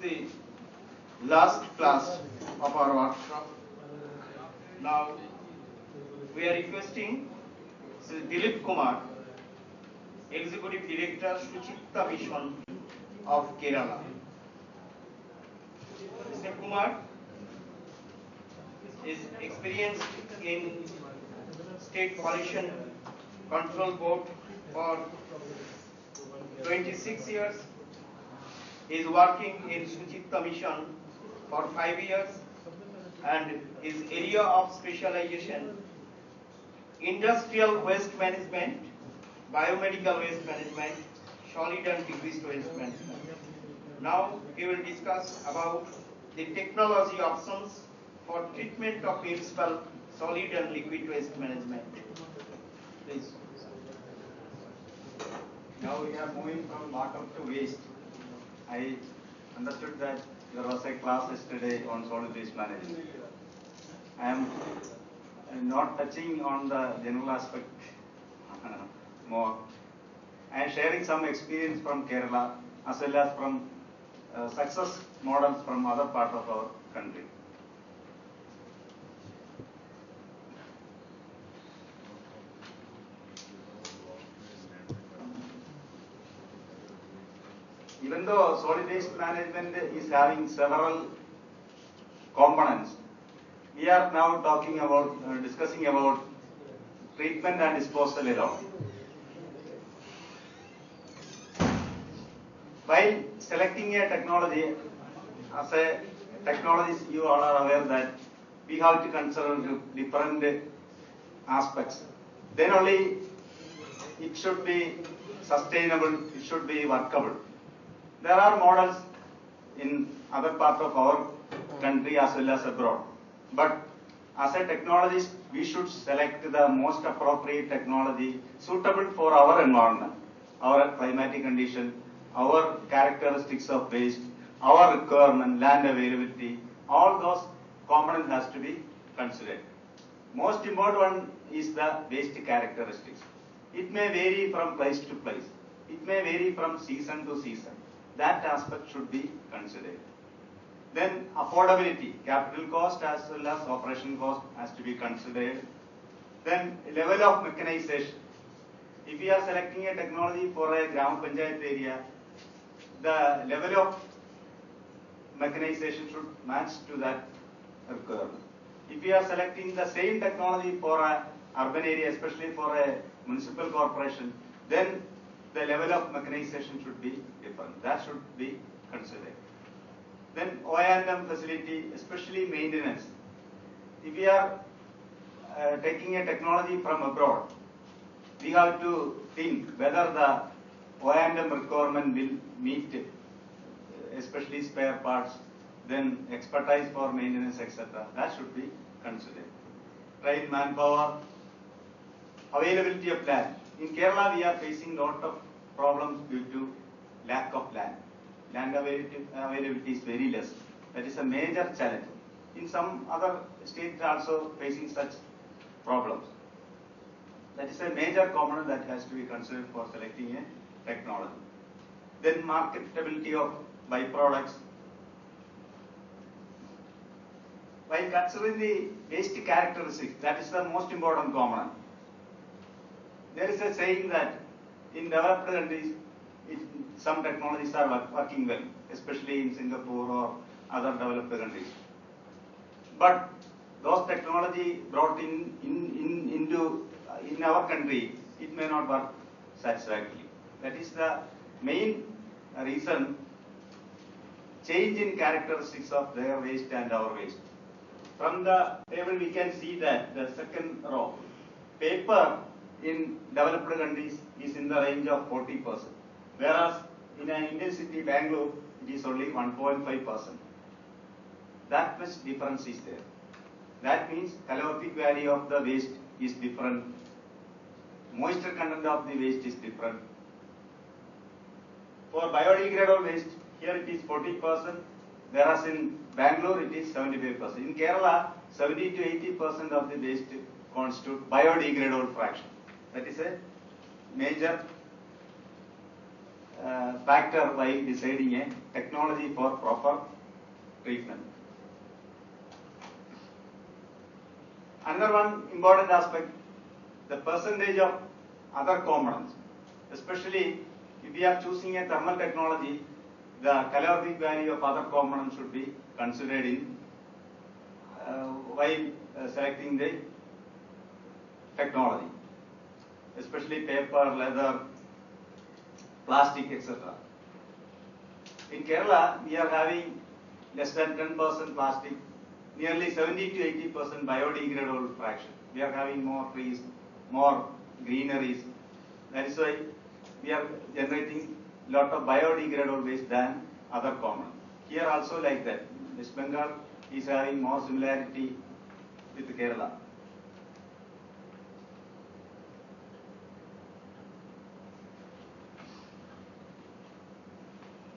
the last class of our workshop. Now we are requesting Sri Dilip Kumar, Executive Director, Suchitra Mission of Kerala. Mr. Kumar is experienced in State Pollution Control Board for 26 years. He is working in Suchitra Mission for 5 years, and his area of specialization: industrial waste management, biomedical waste management, solid and liquid waste management. Now he will discuss about the technology options for treatment of municipal solid and liquid waste management. Please. Now we are moving from water to waste. I understood that there was a class yesterday on solid waste management. I am not touching on the general aspect more. I am sharing some experience from Kerala as well as from success models from other parts of our country. Even though solid waste management is having several components, we are now talking about, discussing about treatment and disposal alone. While selecting a technology, as a technologist, you all are aware that we have to consider different aspects. Then only it should be sustainable, it should be workable. There are models in other parts of our country as well as abroad. But as a technologist, we should select the most appropriate technology suitable for our environment, our climatic condition, our characteristics of waste, our requirement, land availability. All those components has to be considered. Most important one is the waste characteristics. It may vary from place to place. It may vary from season to season. That aspect should be considered. Then affordability, capital cost as well as operation cost has to be considered. Then level of mechanization. If we are selecting a technology for a Gram Panchayat area, the level of mechanization should match to that requirement. If we are selecting the same technology for an urban area, especially for a municipal corporation, then the level of mechanization should be different. That should be considered. Then O&M facility, especially maintenance. If we are taking a technology from abroad, we have to think whether the O&M requirement will meet, especially spare parts, then expertise for maintenance, etc. That should be considered. Trained manpower, availability of land. In Kerala, we are facing a lot of problems due to lack of land. Land availability is very less. That is a major challenge. In some other states also facing such problems. That is a major component that has to be considered for selecting a technology. Then marketability of byproducts. While considering the waste characteristics, that is the most important component. There is a saying that in developed countries, some technologies are working well, especially in Singapore or other developed countries. But those technology brought in our country, it may not work satisfactorily. That is the main reason: change in characteristics of their waste and our waste. From the table, we can see that the second row, paper in developed countries is in the range of 40%, whereas in an Indian city, Bangalore, it is only 1.5%. That much difference is there. That means calorific value of the waste is different, moisture content of the waste is different. For biodegradable waste, here it is 40%, whereas in Bangalore it is 75%. In Kerala, 70 to 80% of the waste constitute biodegradable fraction. That is a major factor while deciding a technology for proper treatment. Another one important aspect, the percentage of other components, especially if we are choosing a thermal technology, the calorific value of other components should be considered in while selecting the technology, especially paper, leather, plastic, etc. In Kerala, we are having less than 10% plastic, nearly 70 to 80% biodegradable fraction. We are having more trees, more greeneries. That is why we are generating a lot of biodegradable waste than other common. Here also like that. West Bengal is having more similarity with Kerala.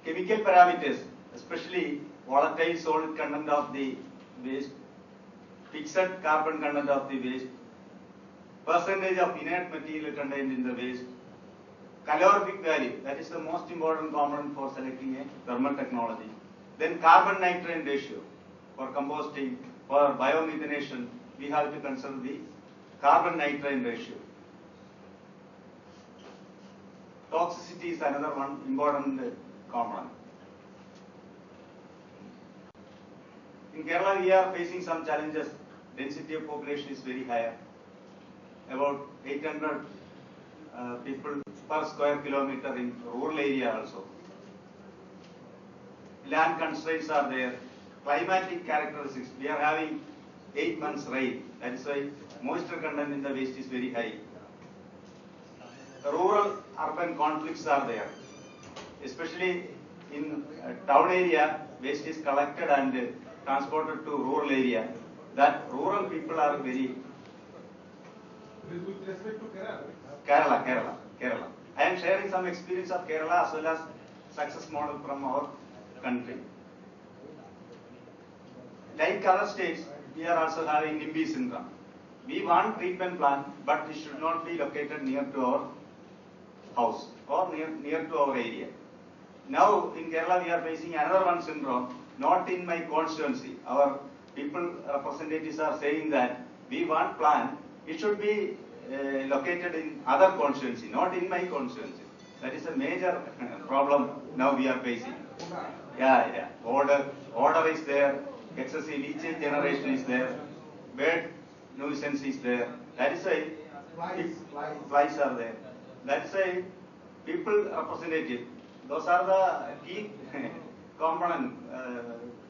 Chemical parameters, especially volatile solid content of the waste, fixed carbon content of the waste, percentage of inert material contained in the waste, calorific value, that is the most important component for selecting a thermal technology. Then carbon nitrogen ratio for composting, for biomethanation, we have to consider the carbon nitrogen ratio. Toxicity is another one important component. In Kerala, we are facing some challenges. Density of population is very high, about 800 people per square kilometer in rural area also. Land constraints are there. Climatic characteristics, we are having 8 months rain. That is why moisture content in the waste is very high. Rural urban conflicts are there. Especially in town area, waste is collected and transported to rural area. That rural people are very... With respect to Kerala? Kerala. I am sharing some experience of Kerala as well as success model from our country. Like other states, we are also having NIMBY syndrome. We want treatment plant, but it should not be located near to our house or near to our area. Now in Kerala we are facing another one syndrome, not in my constituency. Our people representatives are saying that we want plant, it should be located in other constituency, not in my constituency. That is a major problem now we are facing. Yeah. Odor is there, excessive leachate generation is there, bird nuisance is there. That is why flies are there. That is why people representative, those are the key component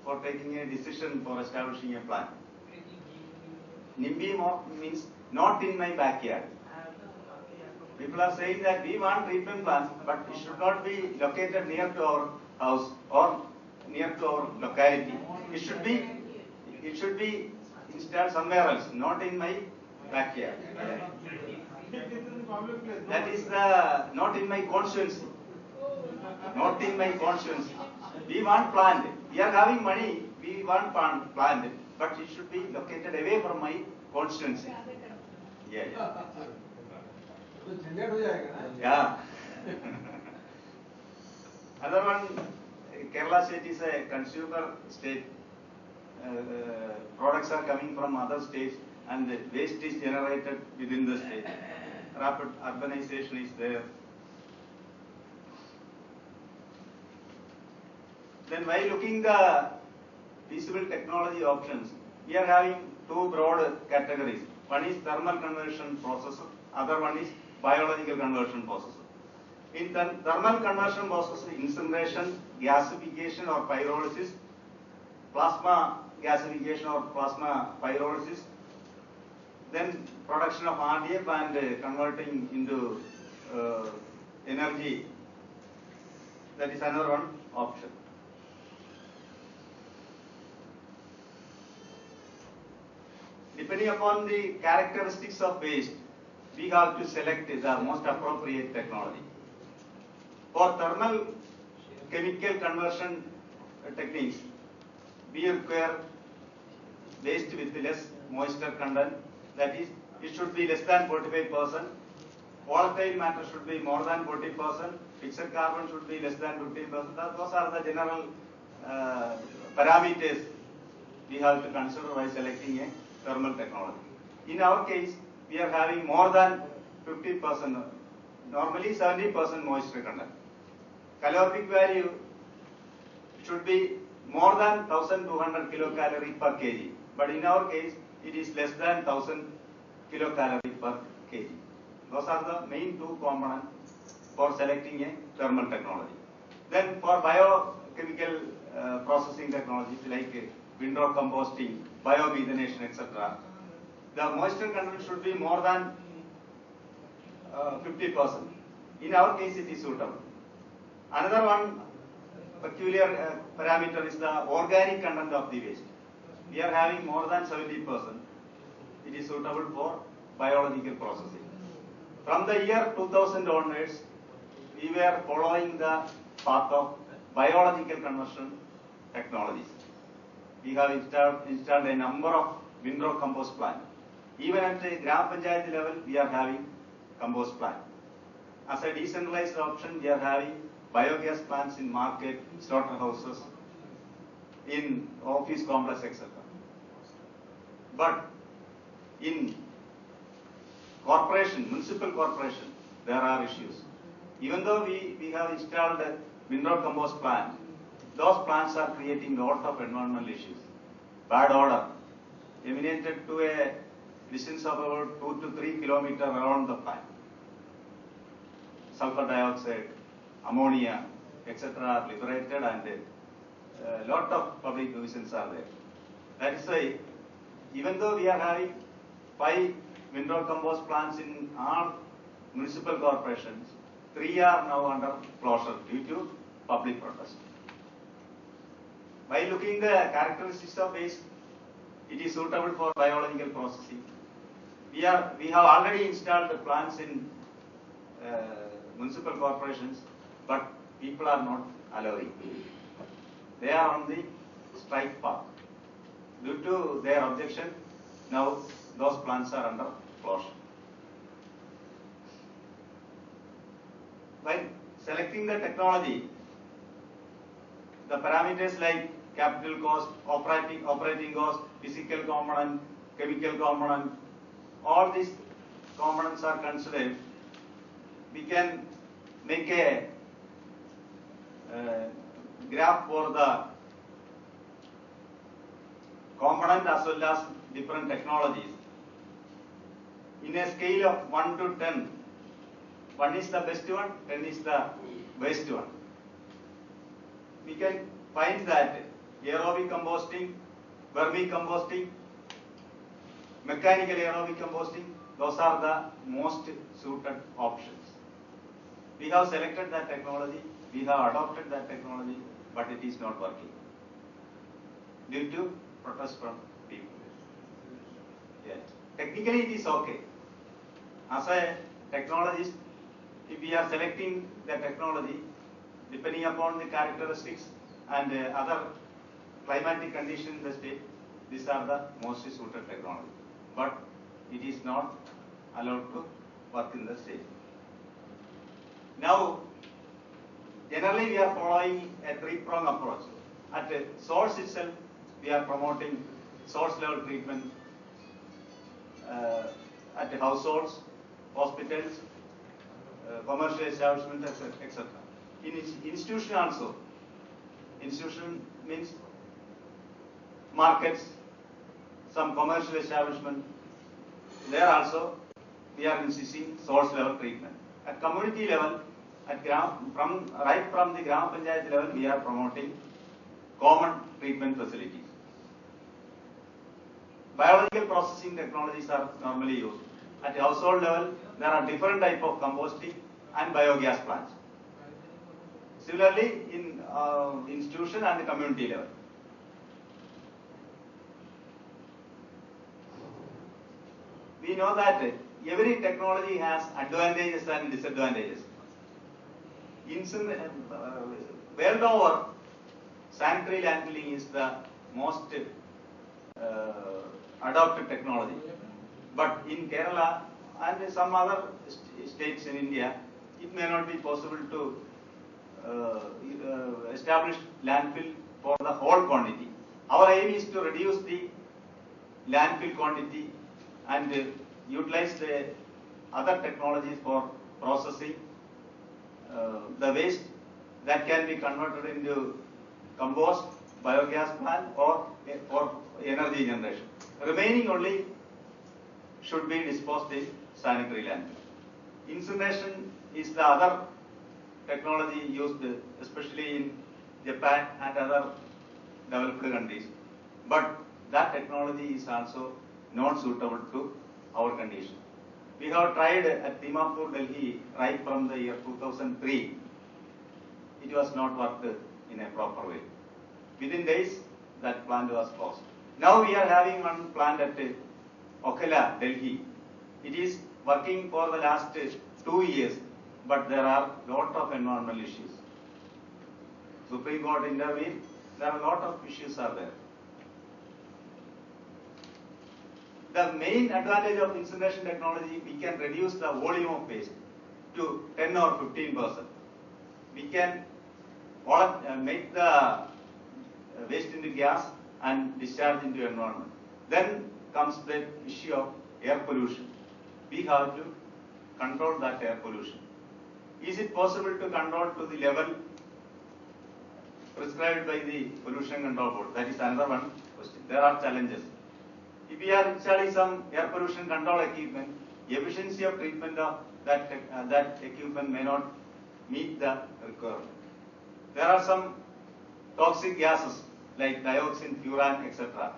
for taking a decision for establishing a plant. NIMBY means not in my backyard. People are saying that we want treatment plant, but it should not be located near to our house or near to our locality. It should be installed somewhere else, not in my backyard. That is not in my constituency. Not in my constituency. We want plant. We are having money. We want plant, but it should be located away from my constituency. Yeah. Another one, Kerala state is a consumer state. Products are coming from other states and the waste is generated within the state. Rapid urbanization is there. Then while looking the feasible technology options, we are having two broad categories. One is thermal conversion process, other one is biological conversion process. In the thermal conversion process, incineration, gasification or pyrolysis, plasma gasification or plasma pyrolysis, then production of RDF and converting into energy, that is another one option. Depending upon the characteristics of waste, we have to select the most appropriate technology. For thermal chemical conversion techniques, we require waste with less moisture content, that is, it should be less than 45%, volatile matter should be more than 40%, fixed carbon should be less than 15%. Those are the general parameters we have to consider while selecting a thermal technology. In our case, we are having more than 50%, normally 70% moisture content. Calorific value should be more than 1200 kilocalorie per kg, but in our case, it is less than 1000 kilocalorie per kg. Those are the main two components for selecting a thermal technology. Then for biochemical processing technologies like windrow composting, biomethanation, etc., the moisture content should be more than 50%. In our case, it is suitable. Another one peculiar parameter is the organic content of the waste. We are having more than 70%. It is suitable for biological processing. From the year 2000 onwards, we were following the path of biological conversion technologies. We have installed a number of windrow compost plants. Even at the Gram Panchayat level, we are having compost plant. As a decentralized option, we are having biogas plants in market, slaughterhouses, in office complex, etc. But in corporation, municipal corporation, there are issues. Even though we have installed a windrow compost plant, those plants are creating a lot of environmental issues. Bad odor, emanated to a distance of about 2 to 3 kilometers around the plant. Sulfur dioxide, ammonia, etc. are liberated, and a lot of public nuisance are there. That is why, even though we are having 5 windrow compost plants in all municipal corporations, 3 are now under closure due to public protest. By looking the characteristics of waste, it is suitable for biological processing. We have already installed the plants in municipal corporations, but people are not allowing. They are on the strike path. Due to their objection, now those plants are under closure. By selecting the technology, the parameters like capital cost, operating cost, physical component, chemical component, all these components are considered. We can make a graph for the component as well as different technologies. In a scale of 1 to 10, 1 is the best one, 10 is the worst one. We can find that aerobic composting, vermicomposting, mechanical aerobic composting, those are the most suited options. We have selected that technology, we have adopted that technology, but it is not working due to protest from people. Yes. Technically it is okay. As a technologist, if we are selecting the technology, depending upon the characteristics and other climatic conditions in the state, these are the most suited technology. But it is not allowed to work in the state. Now, generally we are following a 3-pronged approach. At the source itself, we are promoting source level treatment at the households, hospitals, commercial establishments, etc. In institution also, institution means markets, some commercial establishment, there also we are insisting source level treatment. At community level, right from the Gram Panchayat level, we are promoting common treatment facilities. Biological processing technologies are normally used. At the household level, there are different types of composting and biogas plants. Similarly, in institution and community level. We know that every technology has advantages and disadvantages. World over, sanitary landfilling is the most adopted technology. But in Kerala and some other states in India, it may not be possible to establish landfill for the whole quantity. Our aim is to reduce the landfill quantity and utilize the other technologies for processing the waste that can be converted into compost, biogas plant or energy generation. Remaining only should be disposed in sanitary landfill. Incineration is the other technology used especially in Japan and other developed countries. But that technology is also not suitable to our condition. We have tried at Dimapur, Delhi, right from the year 2003. It was not worked in a proper way. Within days, that plant was closed. Now we are having one plant at Okhala, Delhi. It is working for the last 2 years, but there are lot of environmental issues. Supreme Court intervened. There are a lot of issues are there. The main advantage of incineration technology, we can reduce the volume of waste to 10 or 15%. We can make the waste into gas and discharge into environment. Then comes the issue of air pollution. We have to control that air pollution. Is it possible to control to the level prescribed by the Pollution Control Board? That is another one question. There are challenges. If we are installing some air pollution control equipment, efficiency of treatment of that equipment may not meet the requirement. There are some toxic gases like dioxin, furan, etc.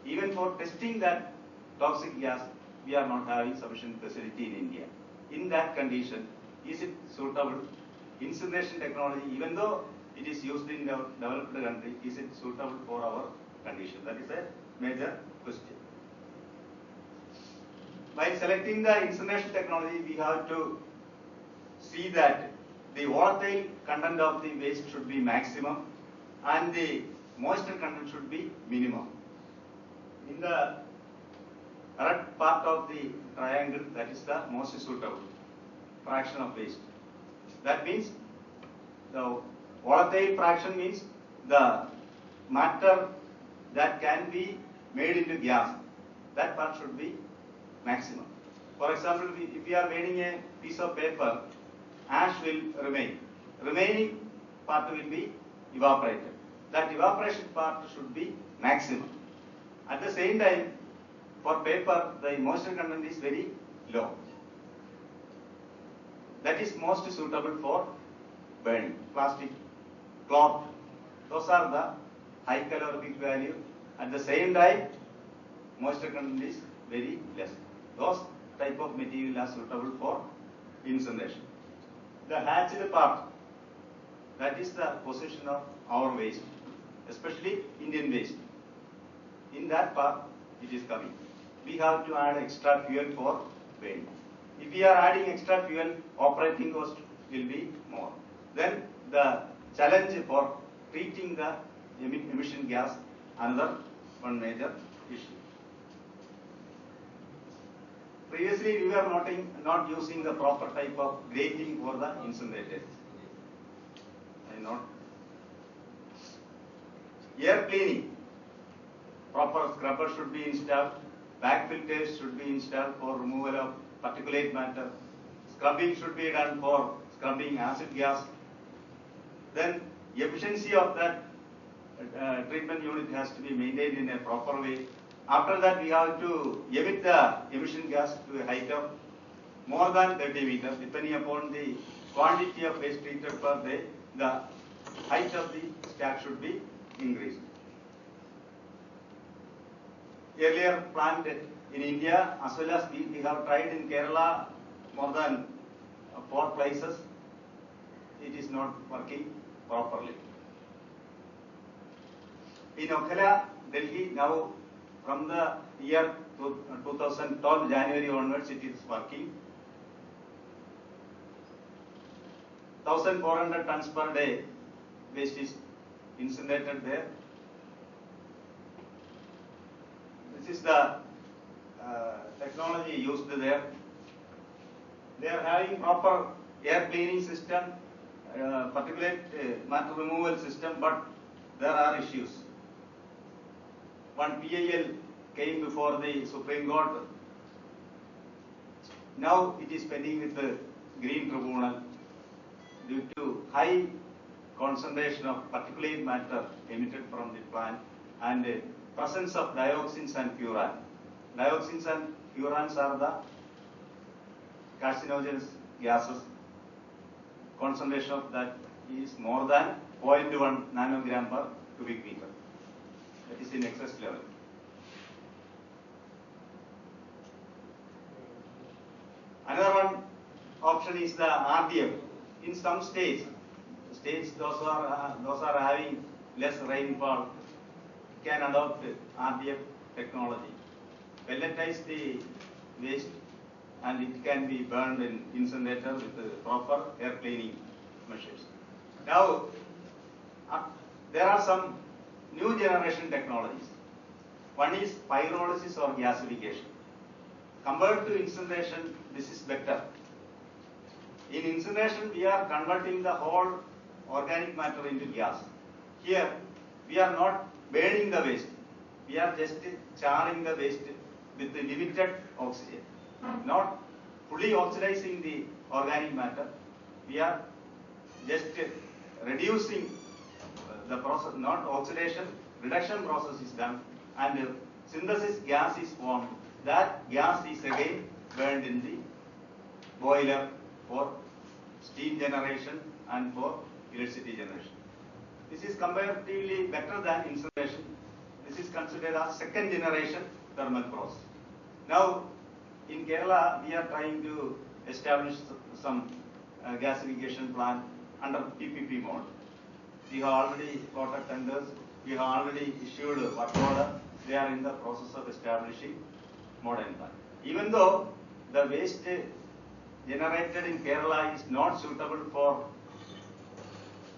Even for testing that toxic gas, we are not having sufficient facility in India. In that condition, is it suitable? Incineration technology, even though it is used in the developed country, is it suitable for our condition? That is a major question. By selecting the incineration technology, we have to see that the volatile content of the waste should be maximum and the moisture content should be minimum. In the red part of the triangle, that is the most suitable fraction of waste. That means the volatile fraction means the matter that can be made into gas. That part should be maximum. For example, if we are making a piece of paper, ash will remain. Remaining part will be evaporated. That evaporation part should be maximum. At the same time, for paper, the moisture content is very low. That is most suitable for burning. Plastic, cloth, those are the high calorific value. At the same time, moisture content is very less. Those type of material are suitable for incineration. The hatched part, that is the position of our waste, especially Indian waste. In that part, it is coming. We have to add extra fuel for burning. If we are adding extra fuel, operating cost will be more. Then the challenge for treating the emission gas, another one major issue. Previously, we were not using the proper type of grating for the incinerators. Air cleaning, proper scrubber should be installed, bag filters should be installed for removal of particulate matter, scrubbing should be done for scrubbing acid gas. Then efficiency of that treatment unit has to be maintained in a proper way. After that, we have to emit the emission gas to a height of more than 30 meters, depending upon the quantity of waste treated per day. The height of the stack should be increased. Earlier planned in India, as well as we have tried in Kerala more than 4 places. It is not working properly. In Okhala, Delhi, now from the year 2012 January onwards, it is working. 1,400 tons per day waste is incinerated there. This is the technology used there. they are having proper air cleaning system, particulate matter removal system, but there are issues. One PIL came before the Supreme Court. Now it is pending with the Green Tribunal due to high concentration of particulate matter emitted from the plant and presence of dioxins and furan. Dioxins and furans are the carcinogenous gases. Concentration of that is more than 0.1 nanogram per cubic meter. That is in excess level. Another one option is the RDF. In some states those are having less rainfall can adopt RDF technology. Pelletize the waste and it can be burned in incinerator with proper air cleaning measures. Now, there are some new generation technologies. One is pyrolysis or gasification. Compared to incineration, this is better. In incineration, we are converting the whole organic matter into gas. Here, we are not burning the waste. We are just charring the waste with limited oxygen. Not fully oxidizing the organic matter. We are just reducing the process, not oxidation, reduction process is done and synthesis gas is formed. That gas is again burned in the boiler for steam generation and for electricity generation. This is comparatively better than incineration. This is considered as second generation thermal process. Now, in Kerala, we are trying to establish some gasification plant under PPP mode. We have already got tenders. We have already issued work order. They are in the process of establishing modern plant. Even though the waste generated in Kerala is not suitable for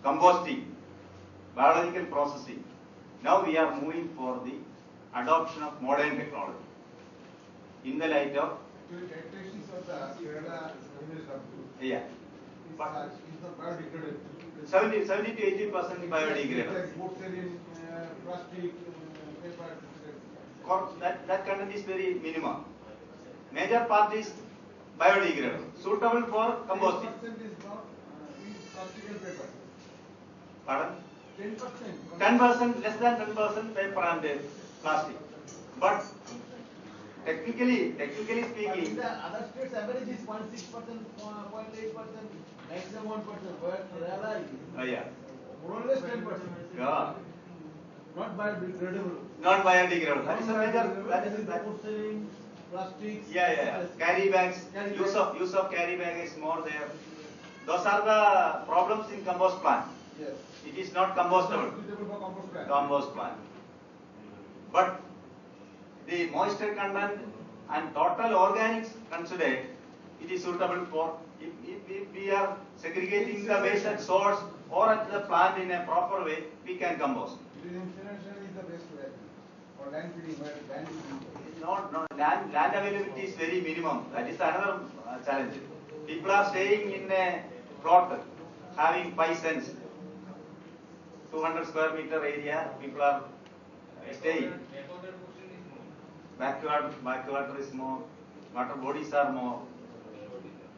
composting, biological processing, now we are moving for the adoption of modern technology. In the light of Calculations of the Kerala is up to. yeah, But is the biodegradable. 70 to 80% biodegradable. Like wood in plastic, paper. That content is very minimum. Major part is biodegradable, suitable for composting. 10% is not plastic and paper. Pardon? 10%. 10%, less than 10% paper and plastic. But technically But in speaking, the other states, average is 0.6%, 0.8%, maximum 1%. But Kerala is yeah, more or less 10%. yeah, Not biodegradable. non-biodegradable. That is a major. That is that. Porcelain, plastics. Yeah. Carry bags. Carry Use of carry bag is more there. Those are the problems in compost plant. Yes. It is not compostable. Suitable for compost plant. Compost plant. But the moisture content and total organics considered, it is suitable for if we are segregating the waste at source or at the plant in a proper way, we can compost. Incineration is the best way. Or land feeding, where land feeding. No, land availability is very minimum. That is another challenge. People are staying in a plot having 5 cents, 200 square meter area. People are staying. Backwater is more. Water bodies are more.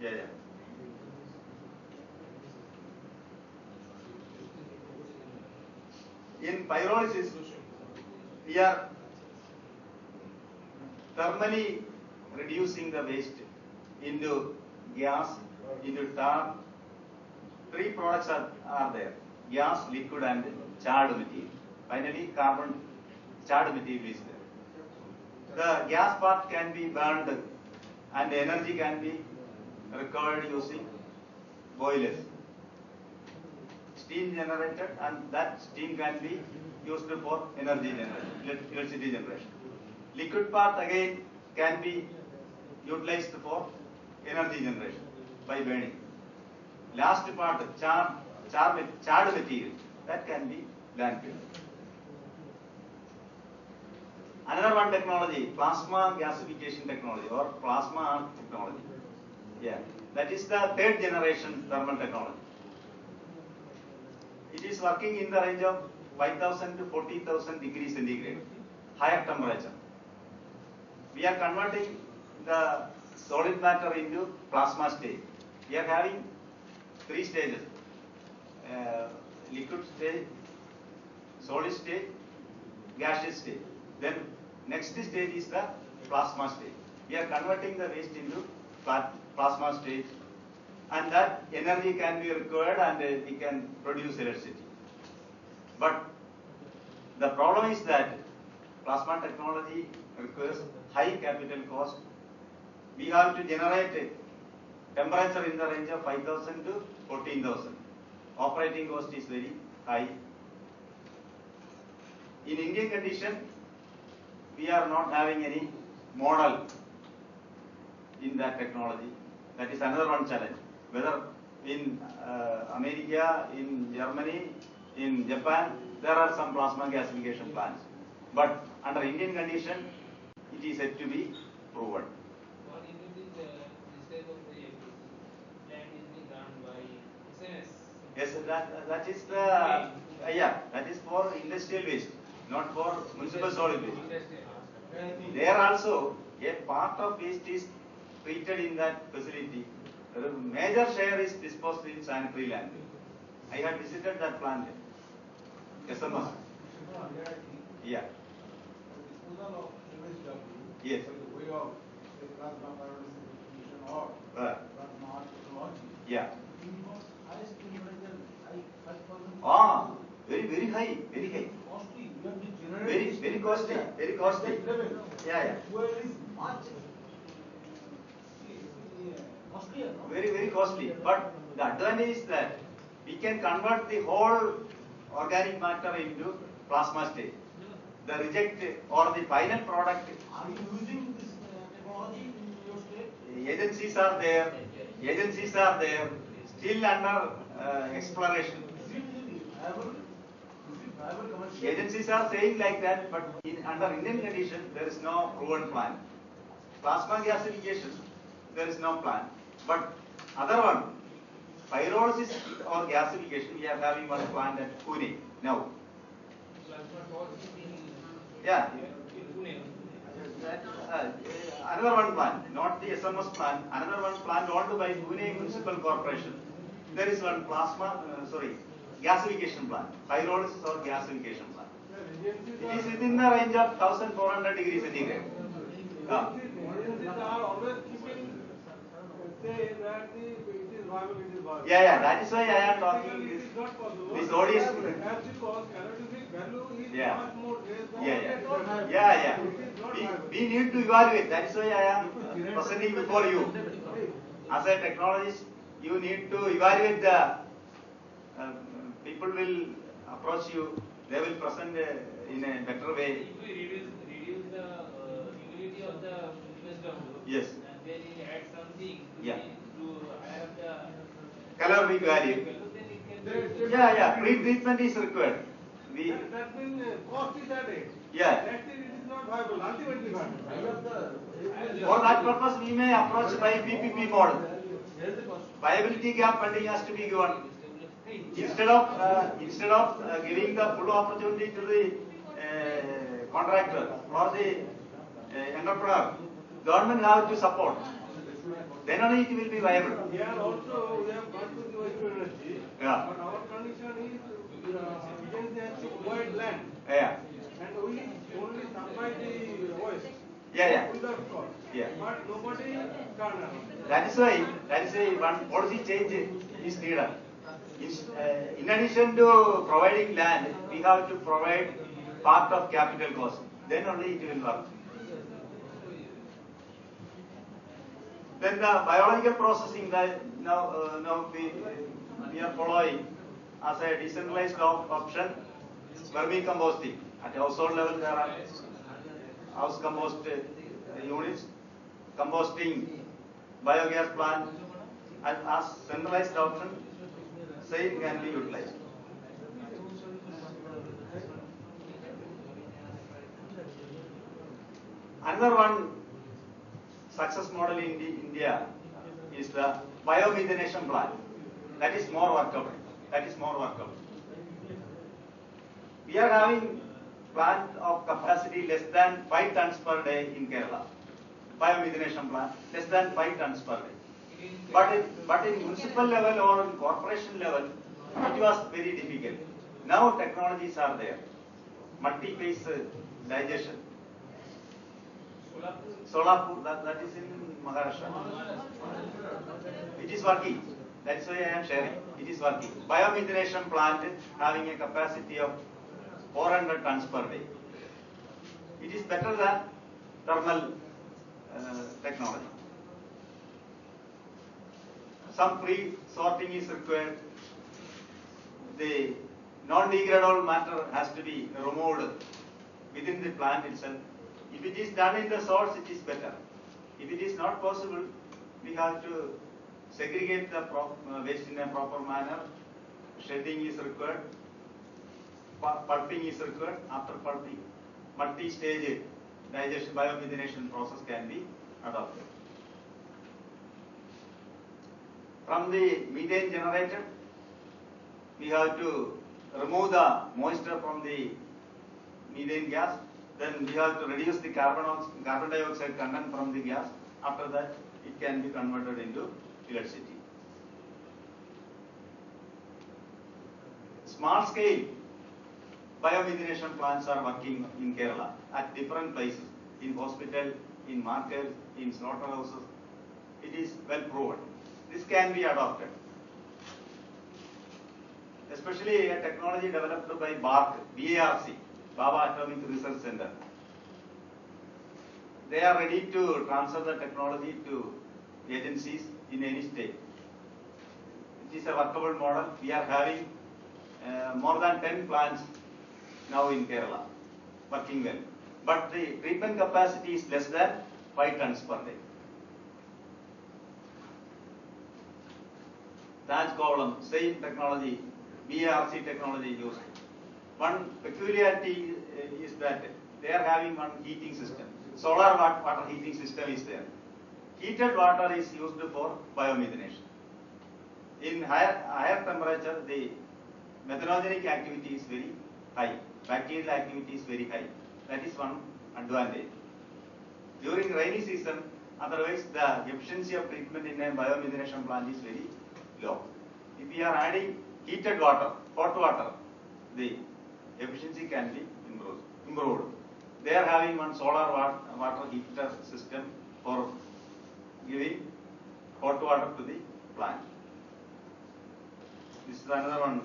Yeah. In pyrolysis, we are thermally reducing the waste into gas, into tar. 3 products are there: gas, liquid, and charred material. Finally, carbon charred material is there. The gas part can be burned, and energy can be recovered using boilers. Steam generated, and that steam can be used for energy generation, electricity generation. Liquid part again can be utilized for energy generation by burning. Last part, charred material, that can be landfill. Another one technology, plasma gasification technology or plasma arc technology. Yeah, That is the third generation thermal technology. It is working in the range of 5,000 to 40,000 degrees centigrade, higher temperature. We are converting the solid matter into plasma state. We are having 3 stages: liquid stage, solid state, gaseous state. Then next stage is the plasma state. We are converting the waste into plasma state, and that energy can be required and we can produce electricity. But the problem is that plasma technology requires high capital cost. We have to generate temperature in the range of 5,000 to 14,000. Operating cost is very high. In Indian condition, we are not having any model in that technology. That is another one challenge. Whether in America, in Germany, in Japan, there are some plasma gasification plants. But under Indian condition, it is yet to be proven. What in this type of project, land is being run by SNS. Yes, that is the that is for industrial waste, not for municipal solid waste. There also a part of waste is treated in that facility. The major share is disposed in sanitary landfill. I had visited that plant. SMS. Yeah. Disposal of MSW. Yes. By the way of say plasma biodistribution or plasma technology. Yeah. Involves highest temperature, high 5,000. Ah, very high, very high. Costly. You have to generate. Very costly, very costly. Yeah. Fuel is much costlier. No? Very costly. But the advantage is that we can convert the whole organic matter into plasma state. The reject or the final product. Are you using this technology in your state? Agencies are there. Still under exploration. Is it viable? Is it viable commercially? Agencies are saying like that, but under Indian condition, there is no proven plan. Plasma gasification, there is no plan. But other one, pyrolysis or gasification, we are having one plant at Pune now. Plasma torch is being Yeah. in Pune. Another one plant, not the SMS plant, another one plant owned by Pune Municipal Corporation. There is one gasification plant, pyrolysis or gasification plant. It is within the range of 1,400 degrees centigrade. Agencies are always keeping say that it is viable, Yeah, that is why I am talking It this. is not possible. This ODS. As the cost, calorific value is Yeah. much more less than Yeah. It is not We need to evaluate. That is why I am presenting before you. As a technologist, you need to evaluate the people will approach you. They will present in a better way. If we reduce the humidity of the MSW, Yes. and then we add something Yeah. to have the Calorific value. then it can be Yeah. Pre-treatment is required. That means cost is added. Yeah. That means it is not viable, ultimately viable. For that purpose, we may approach by PPP model. Here is the cost. Viability gap funding has to be given. Instead of giving the full opportunity to the contractor or the entrepreneur, government have to support. Then only it will be viable. Here also we have got to the waste to energy. Yeah. But our condition is agency has to provide land Yeah. and we only supply the waste. Yeah. Without cost. Yeah. But nobody can. That is why one policy change is needed. In addition to providing land, we have to provide part of capital cost. Then only it will work. Then the biological processing that now we are following as a decentralized option, vermicomposting. At household level there are house compost units, composting biogas plant, and as centralized option, same can be utilized. Another one success model in India is the biomethanation plant. That is more workable. That is more workable. We are having plant of capacity less than 5 tons per day in Kerala. Biomethanation plant less than 5 tons per day. But in municipal level or in corporation level, it was very difficult. Now technologies are there. Multi-phase digestion. Solapur, that is in Maharashtra. It is working. That's why I am sharing. It is working. Biomethanation plant having a capacity of 400 tons per day. It is better than thermal technology. Some pre-sorting is required. The non-degradable matter has to be removed within the plant itself. If it is done in the source, it is better. If it is not possible, we have to segregate the waste in a proper manner. Shedding is required. Pulping is required. After pulping, multi-stage digestion biomethanation process can be adopted. From the methane generated, we have to remove the moisture from the methane gas. Then we have to reduce the carbon dioxide content from the gas. After that, it can be converted into electricity. Small scale biomethanation plants are working in Kerala at different places, in hospital, in markets, in slaughterhouses. It is well proven. This can be adopted. Especially a technology developed by BARC, BARC, Baba Atomic Research Center. They are ready to transfer the technology to agencies in any state. It is a workable model. We are having more than 10 plants now in Kerala, working well. But the treatment capacity is less than 5 tons per day. Thatch column, same technology, BARC technology used. One peculiarity is that they are having one heating system. Solar water heating system is there. Heated water is used for biomethanation. In higher temperature, the methanogenic activity is very high. Bacterial activity is very high. That is one advantage. During rainy season, otherwise the efficiency of treatment in a biomethanation plant is very low. If we are adding heated water, hot water, the efficiency can be improved. They are having one solar water heater system for giving hot water to the plant. This is another one.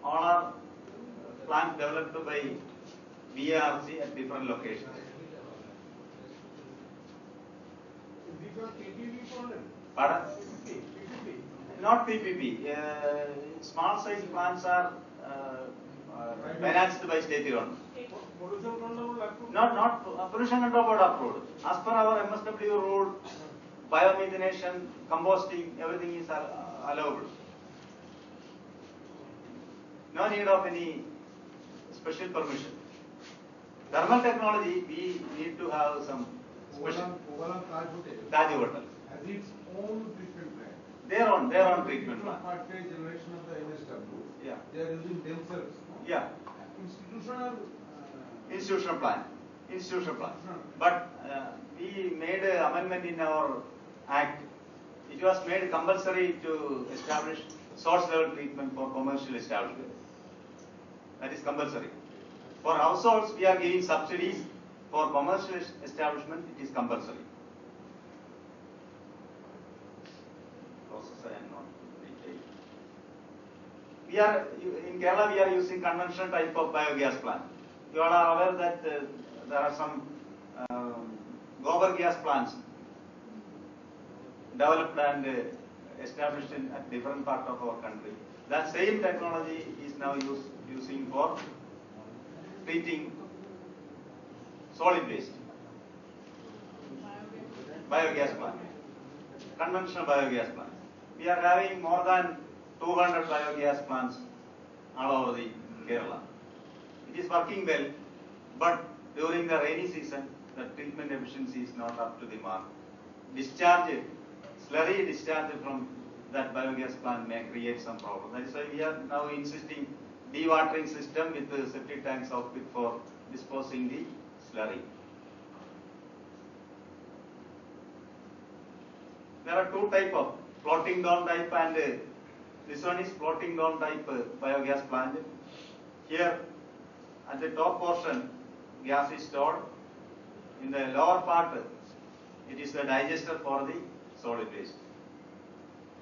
All are plants developed by BARC at different locations. These are PPP problem. Pardon? PPP. Not PPP. Small size plants are financed by state government. Pollution control approved. Not pollution control board approved. As per our MSW rule, biomethanation, composting, everything is allowable. No need of any special permission. Thermal technology, we need to have some special. Overall Taj Hotel. has its own treatment plant. Their own treatment plant. Part generation of the MSW. Yeah. They are using themselves. Yeah. Institutional plant. But we made an amendment in our act. It was made compulsory to establish source level treatment for commercial establishment. That is compulsory. For households, we are giving subsidies. For commercial establishment, it is compulsory. Process I am not detailed. We are in Kerala. We are using conventional type of biogas plant. You all are aware that there are some gobar gas plants developed and established in at different parts of our country. That same technology is now using for treating solid waste. Biogas plant. Conventional biogas plant. We are having more than 200 biogas plants all over the Kerala. It is working well, but during the rainy season, the treatment efficiency is not up to the mark. Discharge, slurry discharge from that biogas plant may create some problem. That is why we are now insisting dewatering system with the septic tanks outfit for disposing the slurry. There are two type of floating down type and this one is floating down type biogas plant. Here at the top portion gas is stored. In the lower part it is the digester for the solid waste.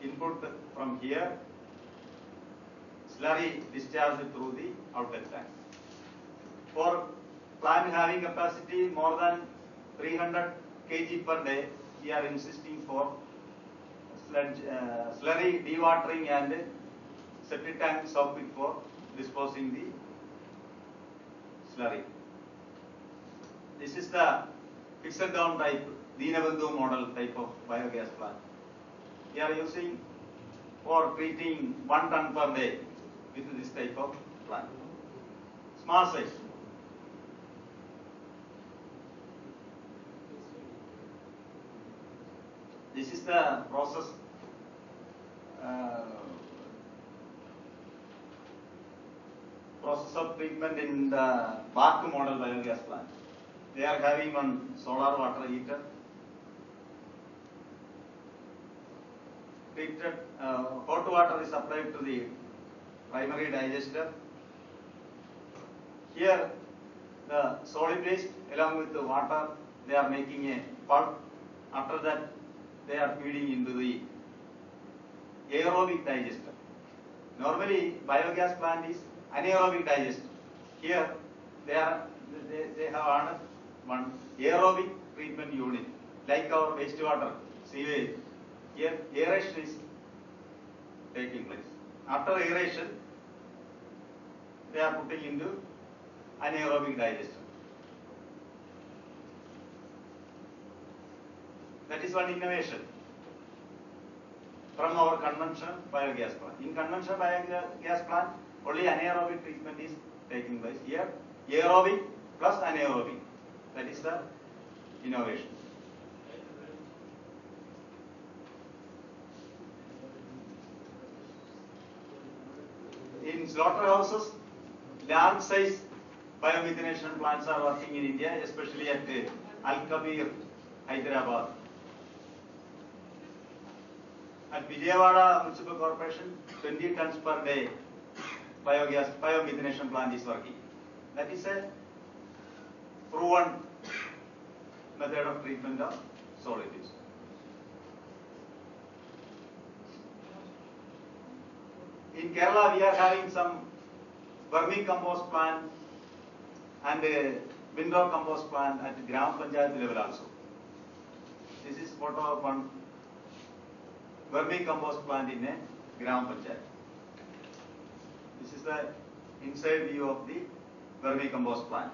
Input from here, slurry discharged through the outlet tank. For plant having capacity more than 300 kg per day, we are insisting for slurry dewatering and septic tank outfit for disposing the slurry. This is the fixed down type, Deenabandhu model type of biogas plant. We are using for treating 1 ton per day with this type of plant. Small size. This is the process of treatment in the bark model biogas plant. They are having one solar water heater. Treated hot water is applied to the primary digester. Here the solid waste along with the water, they are making a pulp. After that they are feeding into the aerobic digester. Normally biogas plant is anaerobic digester. Here they have added one aerobic treatment unit like our wastewater sewage. Here aeration is taking place. After aeration they are putting into anaerobic digester. That is one innovation from our conventional biogas plant. In conventional biogas plant, only anaerobic treatment is taking place. Here, aerobic plus anaerobic. That is the innovation. In slaughterhouses, large size biomethanation plants are working in India, especially at Al-Kabir, Hyderabad. At Vijayawada Municipal Corporation, 20 tons per day biomethanation plant is working. That is a proven method of treatment of solid waste. In Kerala, we are having some vermicompost plant and a window compost plant at Gram Panchayat level also. This is photo of one vermicompost plant in a Gram Panchayat. This is the inside view of the vermicompost plant.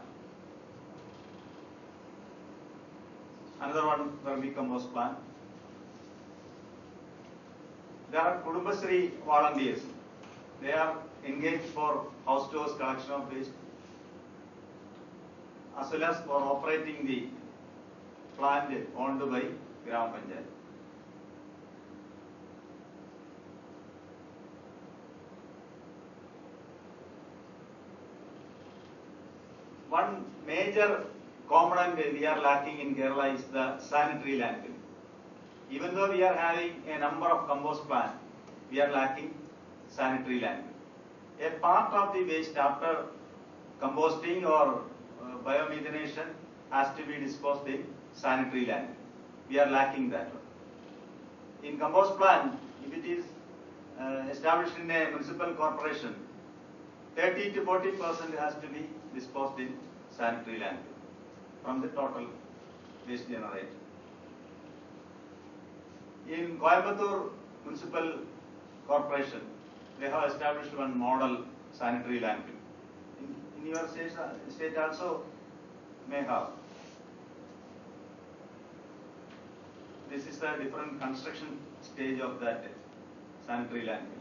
Another one vermicompost plant. There are Kudumbashree volunteers. They are engaged for house to house collection of waste as well as for operating the plant owned by Gram Panchayat. One major component we are lacking in Kerala is the sanitary landfill. Even though we are having a number of compost plants, we are lacking sanitary landfill. A part of the waste after composting or biomethanation has to be disposed in sanitary landfill. We are lacking that one. In compost plant, if it is established in a municipal corporation, 30 to 40% has to be disposed in sanitary landfill from the total waste generated. In Coimbatore Municipal Corporation, they have established one model sanitary landfill. In your state also may have. This is the different construction stage of that sanitary landfill.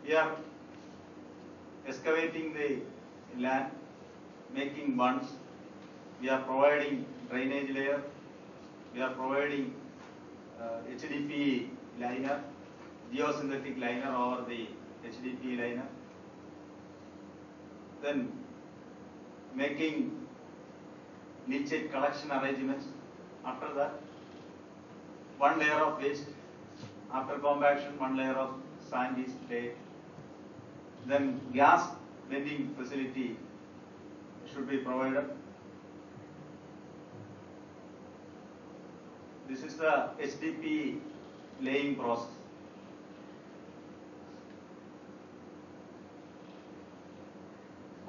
We are excavating the land, making bunds. We are providing drainage layer. We are providing HDP liner, geosynthetic liner over the HDP liner. Then making leachate collection arrangements. After that, one layer of waste. After compaction, one layer of sand is laid. Then gas vending facility should be provided. This is the HDP laying process.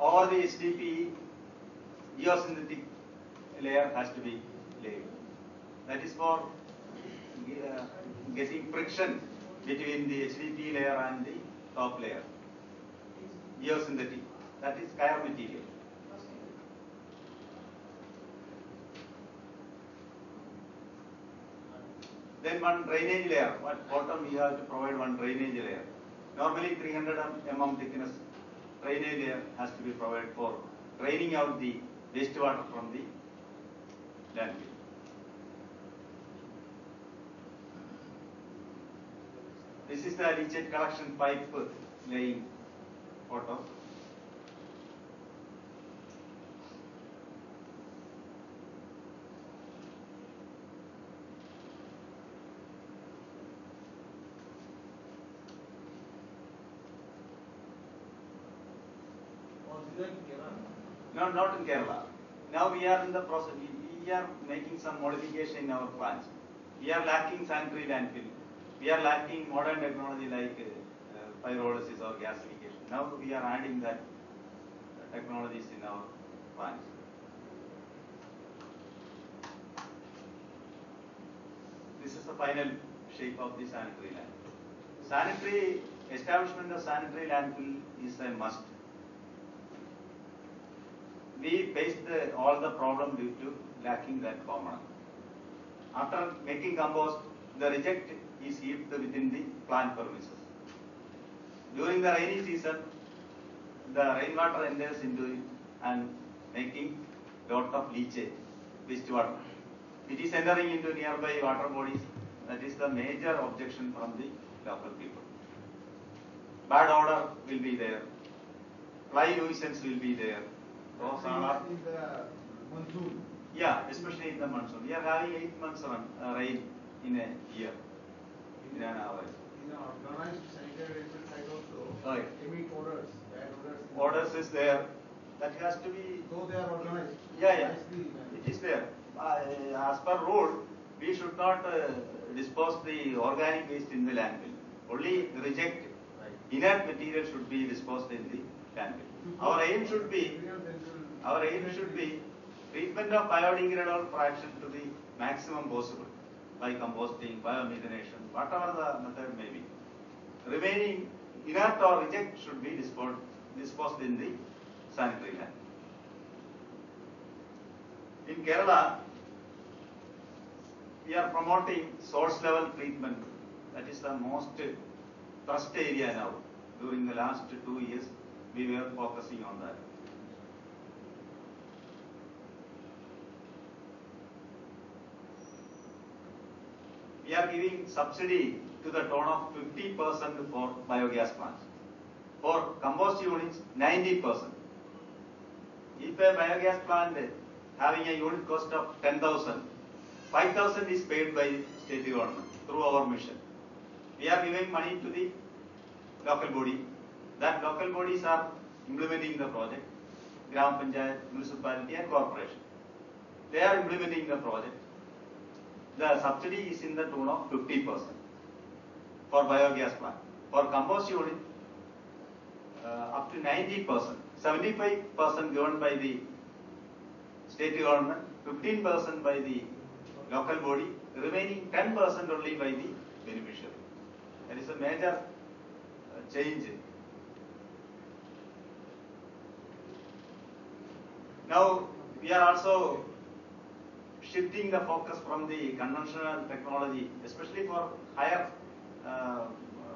Over the HDP, geosynthetic layer has to be laid. That is for getting friction between the HDP layer and the top layer. Geosynthetic, that is Kaya material. Then one drainage layer. At bottom we have to provide one drainage layer. Normally 300 mm thickness drainage layer has to be provided for draining out the wastewater from the landfill. This is the leachate collection pipe laying photo. No, not in Kerala. Now we are in the process. We are making some modification in our plants. We are lacking sanitary landfill. We are lacking modern technology like pyrolysis or gasification. Now we are adding that technologies in our plants. This is the final shape of the sanitary landfill. Sanitary establishment of sanitary landfill is a must. We faced all the problem due to lacking that component. After making compost, the reject is heaped within the plant premises. During the rainy season, the rainwater enters into it and making lot of leachate, wastewater. It is entering into nearby water bodies. That is the major objection from the local people. Bad odor will be there. Fly nuisance will be there. Those are In the monsoon. yeah, especially in the monsoon. We are having 8 months rain in a year, in an average. In the organized sanitary side also, Right. emit odors, bad odors. Orders is there. That has to be. Though they are organized. Yeah. nicely, It is there. As per rule, we should not dispose the organic waste in the landfill. Only reject Right. inert material should be disposed in the landfill. Our aim should be treatment of biodegradable fraction to the maximum possible by composting, biomethanation, whatever the method may be. Remaining inert or reject should be disposed in the sanitary land. In Kerala, we are promoting source level treatment. That is the most thrust area now. During the last 2 years, we were focusing on that. We are giving subsidy to the tune of 50% for biogas plants. For compost units, 90%. If a biogas plant having a unit cost of 10,000, 5,000 is paid by state government through our mission. We are giving money to the local body. That local bodies are implementing the project. Gram Panchayat, municipality and corporation. They are implementing the project. The subsidy is in the tune of 50% for biogas plant. For compost unit, up to 90%. 75% given by the state government, 15% by the local body, remaining 10% only by the beneficiary. That is a major change. Now we are also shifting the focus from the conventional technology, especially for higher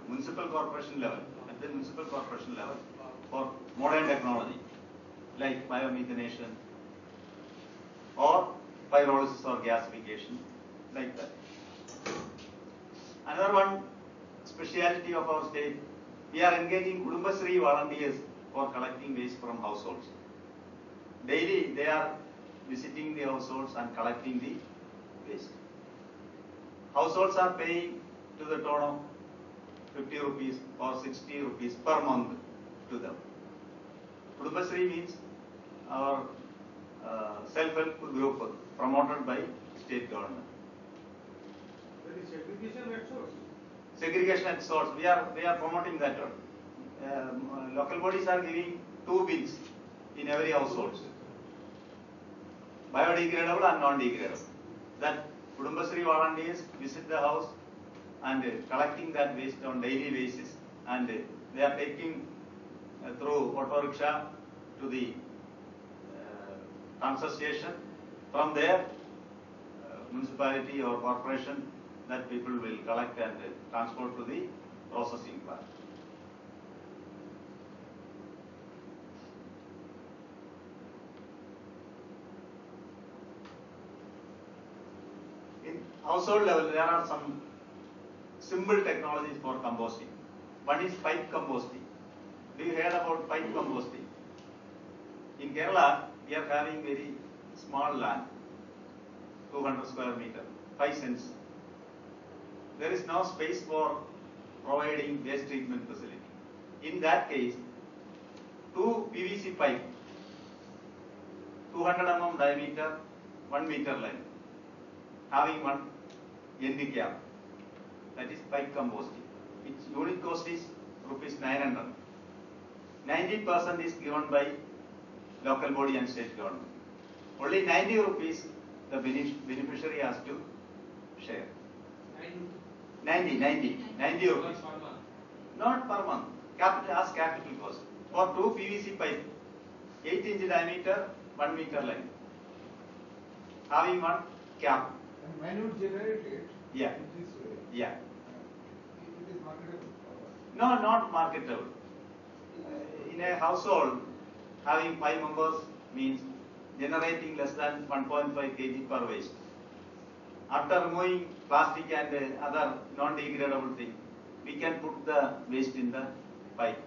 municipal corporation level, at the municipal corporation level. for modern technology like biomethanation or pyrolysis or gasification, like that. Another one speciality of our state, we are engaging Kudumbashree volunteers for collecting waste from households. Daily they are visiting the households and collecting the waste. Households are paying to the tune of 50 rupees or 60 rupees per month to them. Kudumbashree means our self-help group promoted by state government. That is segregation at source. Segregation at source, we are promoting that one. Local bodies are giving 2 bins in every household, biodegradable and non-degradable. That Kudumbashree volunteers visit the house and collecting that waste on daily basis, and they are taking through auto rickshaw to the transfer station. From there, municipality or corporation, that people will collect and transport to the processing plant. In household level, there are some simple technologies for composting. One is pipe composting. Do you heard about pipe composting? In Kerala, we are having very small land, 200 square meter, 5 cents. There is no space for providing waste treatment facility. In that case, 2 PVC pipe, 200 mm diameter, 1 meter length, having one end cap. That is pipe composting. Its unit cost is rupees 900. 90% is given by local body and state government. Only 90 rupees the beneficiary has to share. 90 rupees. Not per month. Capital as capital cost. For 2 PVC pipe, 8-inch diameter, 1 meter length, having one cap. And when you generate it, Yeah. in this way, Yeah. it is marketable. No, not marketable. In a household, having 5 members means generating less than 1.5 kg per waste. After removing plastic and other non-degradable thing, we can put the waste in the pipe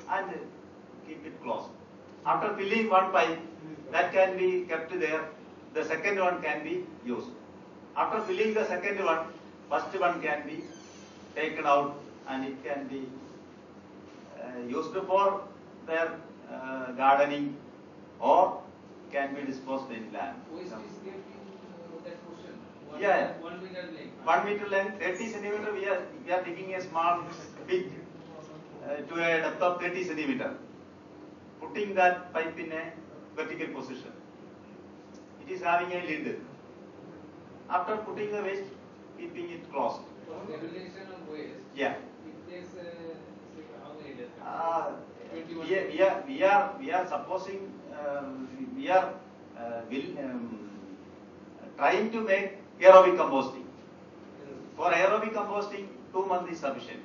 and keep it closed. After filling one pipe, that can be kept there, the second one can be used. After filling the second one, first one can be taken out and it can be used for their gardening or can be disposed in land. Waste is kept in that portion. Yeah. 1 meter length. 1 meter length, 30 centimeter, we are digging a small pit to a depth of 30 centimeter, putting that pipe in a vertical position. It is having a lid. After putting the waste, keeping it closed. For regulation of waste, Yeah. it takes how many days? 21 We are supposing we are trying to make aerobic composting. For aerobic composting, 2 months is sufficient.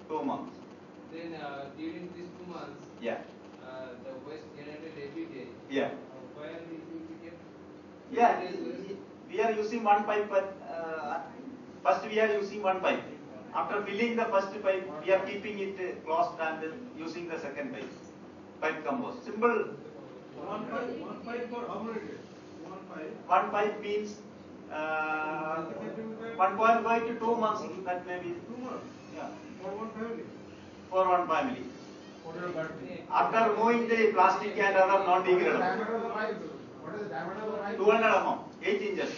2 months. Then during these 2 months, Yeah. the waste generated every day. Yeah. Where it will be kept? Yeah. Every day's waste? We are using one pipe. First, we are using one pipe. After filling the first pipe, we are keeping it closed and using the second pipe. Pipe compost. Simple. One pipe for how many days? One pipe. One pipe means 1.5 to 2 months. That may be. 2 months Yeah. for one family. For one family. What is the garden? After removing the plastic and other What is the non-degradable. diameter of the pipe? What is the diameter of the pipe? 200 mm. 8 inches.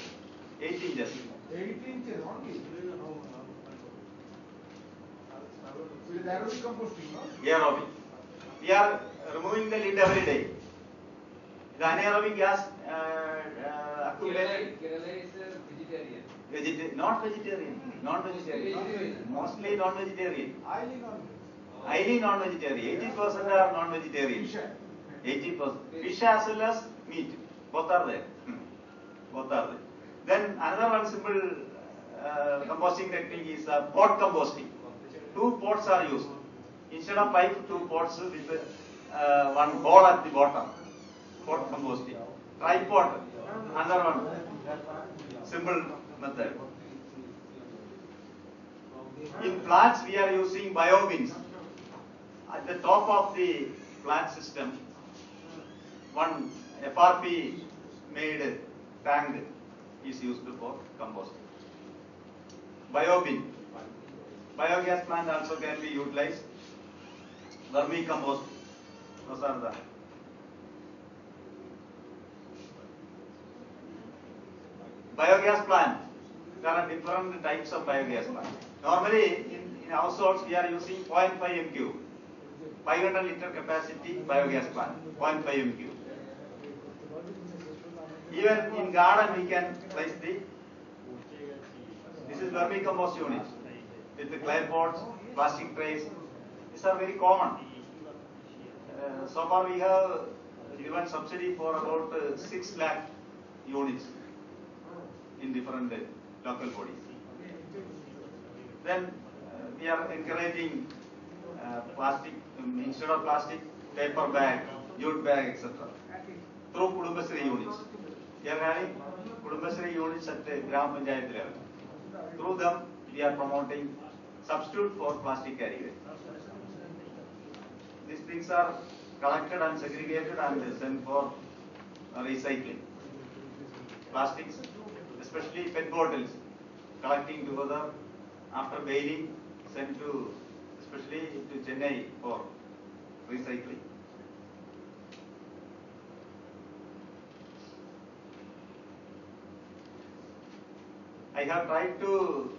8 inches. 8 inches only. It is aerobic composting, no? Aerobic. We are removing the lid every day. The anaerobic gas accumulated. Kerala is a vegetarian. Not vegetarian. Non-vegetarian. Vegetarian. Mostly non-vegetarian. Highly non. Highly non-vegetarian. 80% are non-vegetarian. Fish. 80%. Fish as well as meat. Both are there. Both are there. Then another one simple composting technique is pot composting. 2 pots are used. Instead of pipe, 2 pots with one hole at the bottom for composting. Tripod, another one. Simple method. In plants, we are using biobins. At the top of the plant system, one FRP made tank is used for composting. Biobin. Biogas plant also can be utilized. Vermicompost. Those are the biogas plant. There are different types of biogas plant. Normally, in households, we are using 0.5 m3. 500 liter capacity biogas plant, 0.5 m3. Even in garden, we can place this is vermicompost unit with the clay pots, plastic trays. These are very common. So far, we have given subsidy for about 6 lakh units in different local bodies. Then we are encouraging plastic, instead of plastic, paper bag, jute bag, etc. through Kudumbasri units. We are having Kudumbasri units at the Gram Panchayat level. Through them, we are promoting substitute for plastic carry bag. These things are collected and segregated and sent for recycling. Plastics, especially PET bottles, collecting together after baling, sent to, especially to Chennai for recycling. I have tried to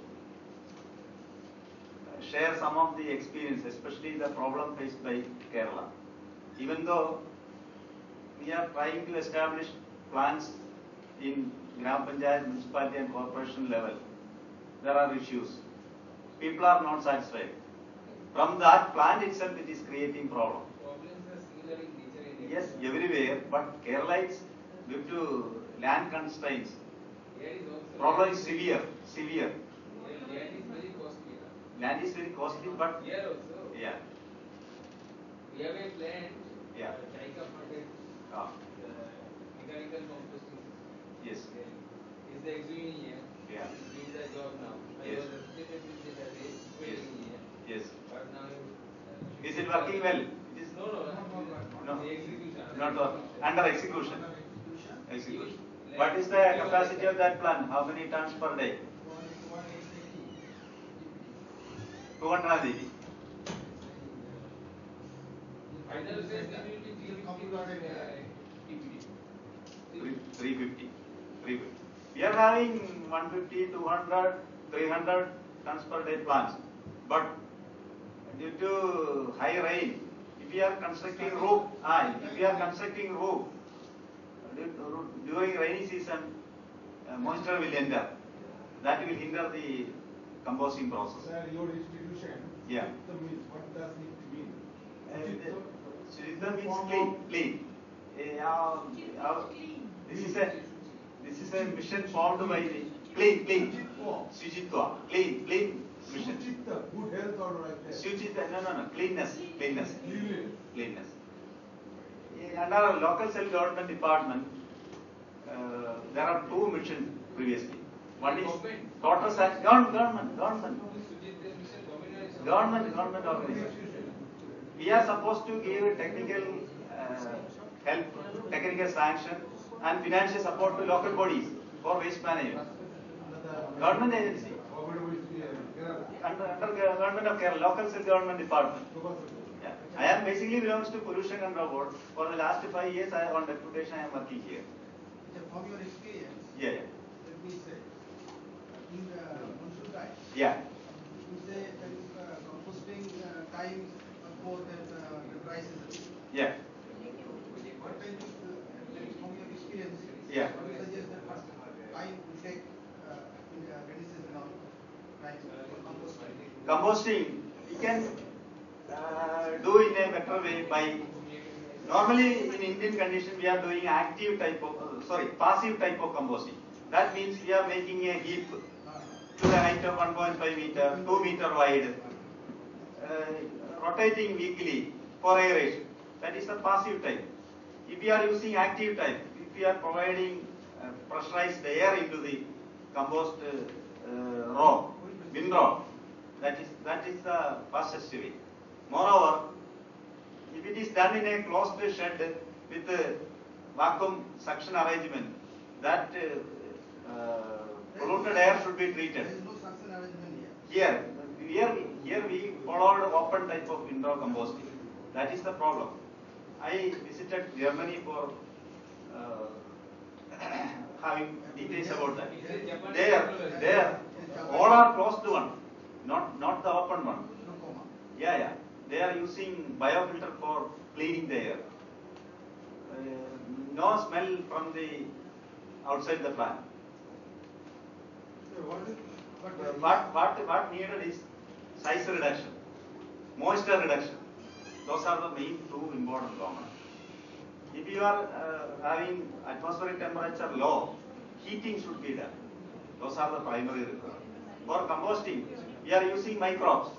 share some of the experience, especially the problem faced by Kerala. Even though we are trying to establish plants in Gram Panchayat, municipality and corporation level, there are issues. People are not satisfied. From that plant itself, it is creating problem. Problems are similar in nature and Yes, everywhere, but Kerala is due to land constraints. Here is also Problem is severe. Here land is very costly. Land is very costly, but Here also yeah, we have a plant. Yeah. JICA funded ah, mechanical composting. yes, Is the ex-engineer. yeah, Is doing the job now. I Yes. was associated with it as a Yes. engineer. yes. But now Is it working well? It is no. The execution. not working. Under execution. Execution. What is the capacity of that plant? How many tons per day? 280. Final phase it will be 350. 350. We are having 150, 200, 300 tons per day plants. But due to high rain, if we are constructing roof, during rainy season, moisture will enter. That will hinder the composting process. Sir, your institution, Yeah. what does it mean? Shudhita means clean. This is a mission formed by the clean. Shujitva, clean mission. Suchita, good health or like that? Shujitva, no, cleanness. Cleanliness. Under local self-government department, there are 2 missions previously. One is total government organization. We are supposed to give technical help, technical sanction and financial support to local bodies for waste management. Government agency. Under government of Kerala, local self-government department. Yeah. I am basically belongs to pollution control board. For the last 5 years, I am on deputation. I am working here. From your experience, Yeah. let me say, in the monsoon time, Yeah. you say that is composting time more than the dry season. Yeah. What time is from your experience? Yeah. What you suggest that what time will take in the rainy season or time for composting? Composting, we can do in a better way by, normally in Indian condition we are doing passive type of composting. That means we are making a heap to the height of 1.5 meter, 2 meter wide, rotating weekly for aeration. that is the passive type. If we are using active type, if we are providing pressurized air into the compost row, windrow, that is the fastest way. Moreover, if it is done in a closed shed with vacuum suction arrangement, that polluted air should be treated. There is no suction arrangement here. Here we followed open type of indoor composting. That is the problem. I visited Germany for having details about that. There, all are closed one, not the open one. No coma. Yeah. They are using biofilter for cleaning the air. No smell from the outside the plant. What needed is size reduction, moisture reduction. Those are the main two important components. If you are having atmospheric temperature low, heating should be done. Those are the primary requirements. For composting, we are using microbes.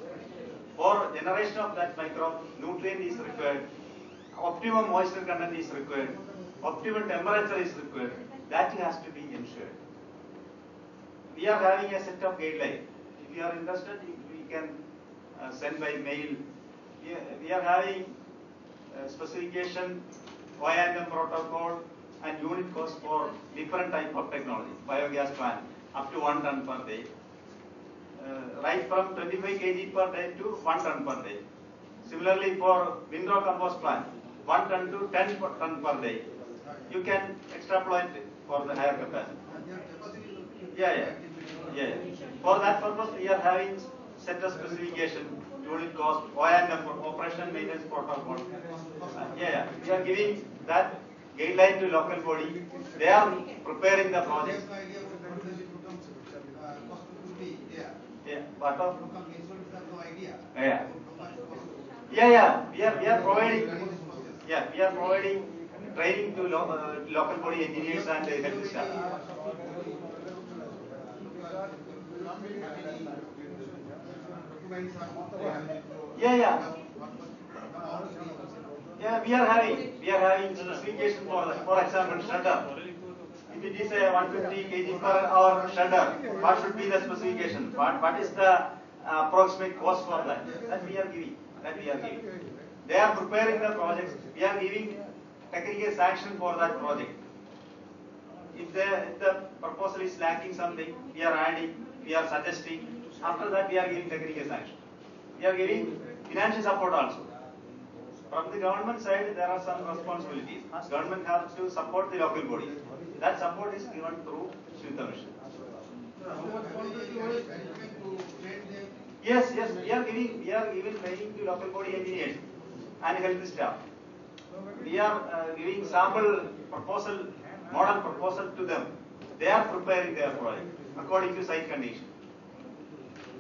For generation of that microbe, nutrient is required, optimum moisture content is required, optimum temperature is required. That has to be ensured. We are having a set of guidelines. If you are interested, we can send by mail. We are having specification, OIM protocol, and unit cost for different type of technology. Biogas plant up to 1 ton per day. Right from 25 kg per day to 1 ton per day. Similarly, for windrow compost plant, 1 ton to 10 ton per day. You can extrapolate for the higher capacity. Yeah. For that purpose, we are having set of specification, unit cost, OIM, operation maintenance protocol. We are giving that guideline to local body. They are preparing the project. There's no idea what the cost could be there. Yeah, what of? Insurance have no idea. Yeah. How much cost. We are providing. Yeah, we are providing training to local body engineers and health staff. Yeah. We are having specification for example, shredder. If it is a 150 kg per hour shredder, what should be the specification? What is the approximate cost for that? That we are giving. They are preparing the projects. We are giving technical sanction for that project. If the proposal is lacking something, we are adding, we are suggesting. After that, we are giving technical sanction. We are giving financial support also. From the government side, there are some responsibilities. Government has to support the local bodies. That support is given through Shweta Mission. Yes, we are giving training to local body engineers and health staff. We are giving sample proposal, model proposal to them. They are preparing their project according to site condition.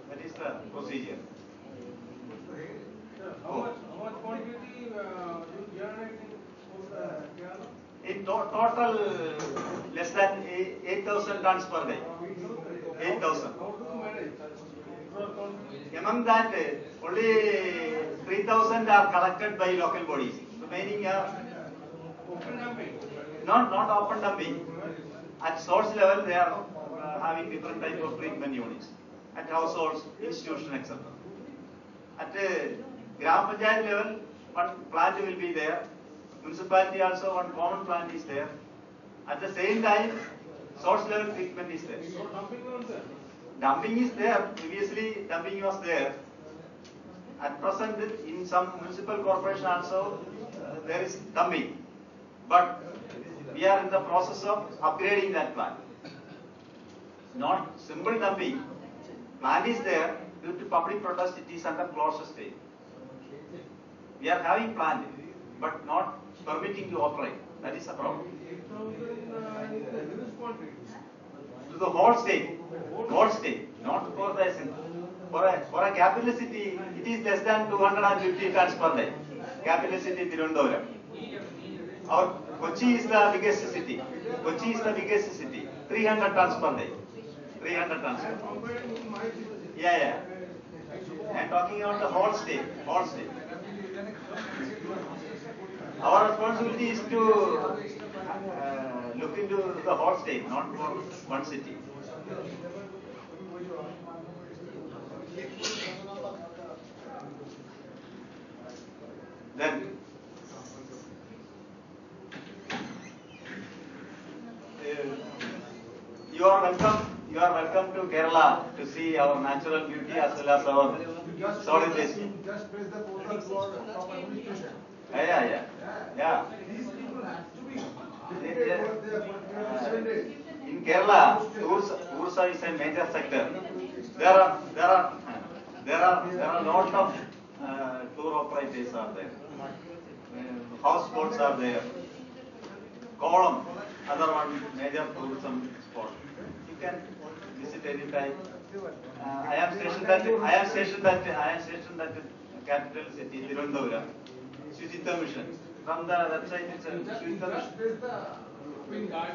That is the procedure. How much quantity you generate in Total less than 8,000 tons per day. 8,000. How do you manage? Among that, only 3,000 are collected by local bodies. Remaining are Open dumping. not open dumping. At source level, they are having different type of treatment units. At households, institution, etc. At Gram Panchayat level, one plant will be there. Municipality also, one common plant is there. At the same time, source level treatment is there. So dumping was there. Dumping is there. Previously, dumping was there. At present, in some municipal corporation also, there is dumping. But we are in the process of upgrading that plant. Not simple dumping. Plant is there. Due to public protest, it is under closure state. We are having plant, but not permitting to operate. That is the problem. 8,000 is the huge quantity. To the whole state, not for the for a capital city, it is less than 250 tons per day. Capital city Tirunelveli. Our Kochi is the biggest city. 300 tons per day. 300 tons. I am comparing with my city. Yeah. I am talking about the whole state. Our responsibility is to look into the whole state, not for one city. Then, you are welcome. You are welcome to Kerala to see our natural beauty as well as our solid waste. Just press the portal for top administration. Yeah. These people have to be Yeah. dedicated for their 7 days. In Kerala, tourism is a major sector. There are lot of tour operators are there. Houseboats are there. Kollam, other one major tourism spot. You can visit any time. I am stationed at capital city Tirunelveli, Shujitva Mission. From the website it's a Just Shujitva press Mission. the pin card.